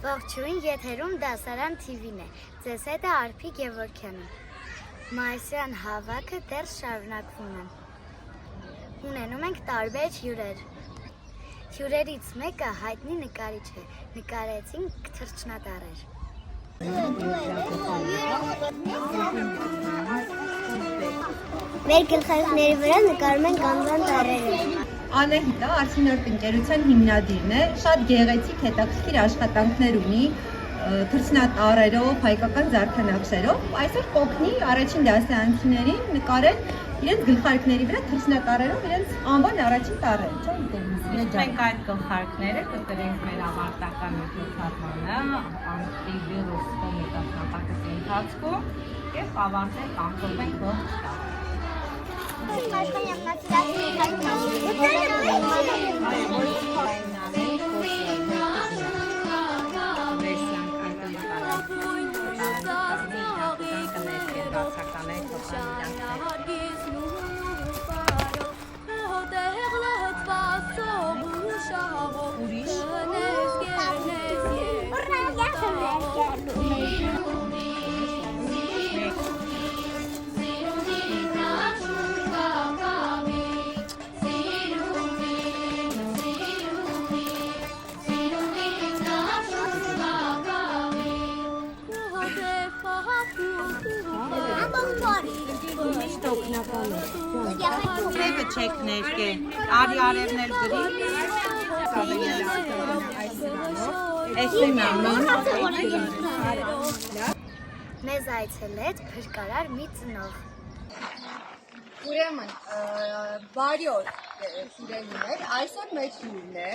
Ողջույն, եթերում դասարան TV-ն է, ձեզ հետ է Արփի Գևորգյանը։ Մայիսյան հավաքը դեռ շարունակվում է։ Ունենում ենք տարբեր հյուրեր։ Հյուրերից մեկը հայտնի նկարիչ է, նկարեցինք թռչնատառեր։ Մեր գլխարկների վրա նկարում ենք անվան տառերը։ Անահիտը Արսինորդ ընկերության հիմնադիրն է, շատ գեղեցիկ հետաքրքիր աշխատանքներ ունի թռչնատառերով, հայկական զարդանախշերով։ Այսօր կօգնի առաջին դասարանցիներին նկարել իրենց գլխարկների վրա թռչնատառերով իրենց անվան առաջին տառերը, չէ՞։ Մենք այդ գլխարկները կտրենք մեր ավարտական միջոցառմանը անտիվիրուս տասնապակասի ընթացքում և ավարտենք անկողենք ողջ տարը։ Թևը չեք ներկել, արի արևներ գրի, Մեզ այցելեց փրկարար մի ծնող։ Ուրեմն, բարի օր սիրելիներ, այսօր մեր հյուրն է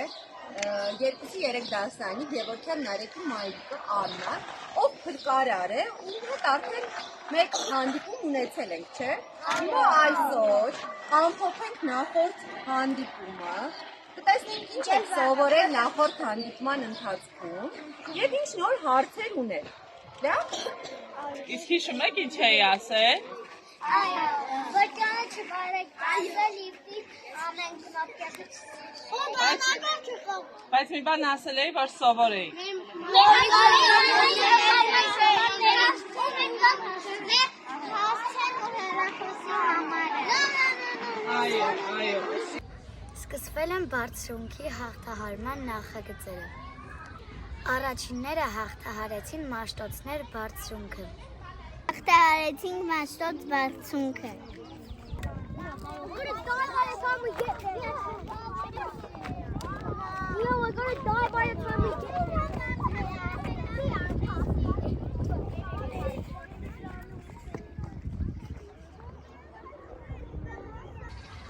2-3 դասարանի Գևորգյան Նարեկի մայրիկը Աննան, ով փրկարար է, ու հետ արդեն մեկ հանդիպում ունեցել ենք, չէ՞։ Հիմա այսօր ամփոփենք նախորդ հանդիպումը, կտեսնենք ինչ ենք սովորել նախորդ հանդիպման ընթացքում և ինչ նոր հարցեր ուներ։ Լավ։ Իսկ հիշում եք ինչ էի ասել։ Այո, որ կանը չկարեք ասել իվտի ամեն կնապկեղից։ Բայց մի բան ասել էի, որ սովոր էի։ Այո։ Սկսվել են բարձրունքի հաղթահարման նախագծերը։ Առաջինները հաղթահարեցին Մաշտոցներ բարձրունքը։ Հաղթահարեցինք Մաշտոց բարձրունքը։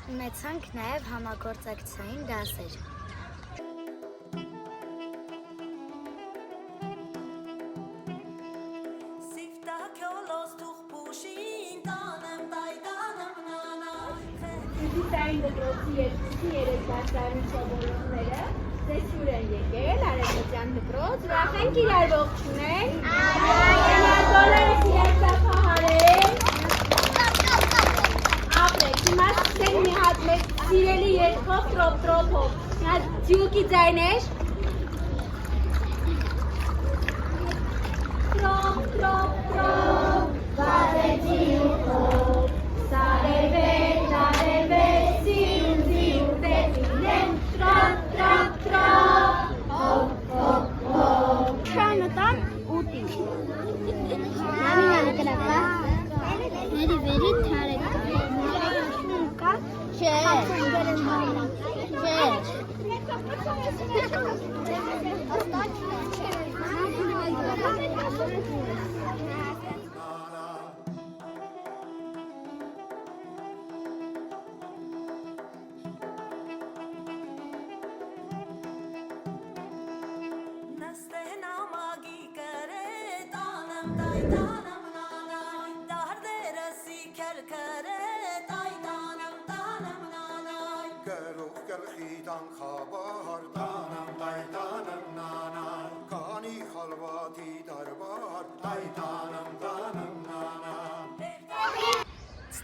Ունեցանք նաև համագործակցային դասեր։ Դիտային դպրոցի 2-3 դասարանի սովորողները ձեզ հյուր են եկել Արևմտյան դպրոց, ուրախ ենք իրար ողջունել։ Գնացոլերս իրար ծափահարել։ Ապրեք, հիմա սկսենք մի հատ մեր սիրելի երգով տրոփ-տրոփով, մի հատ ձյուկի ձայներ։ Տրոփ-տրոփ-տրոփ, վազեցի ուխով, սարևեց, արևեց, սիրու տեսինեն, տրոփ-տրոփ-տրոփ, հոփ-հոփ-հոփ։ Շանոտան ուտի։ Նամինանը կրակա, վերի թարեք կա, չէ,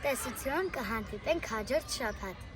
Տեսություն կհանդիպենք հաջորդ շաբաթ։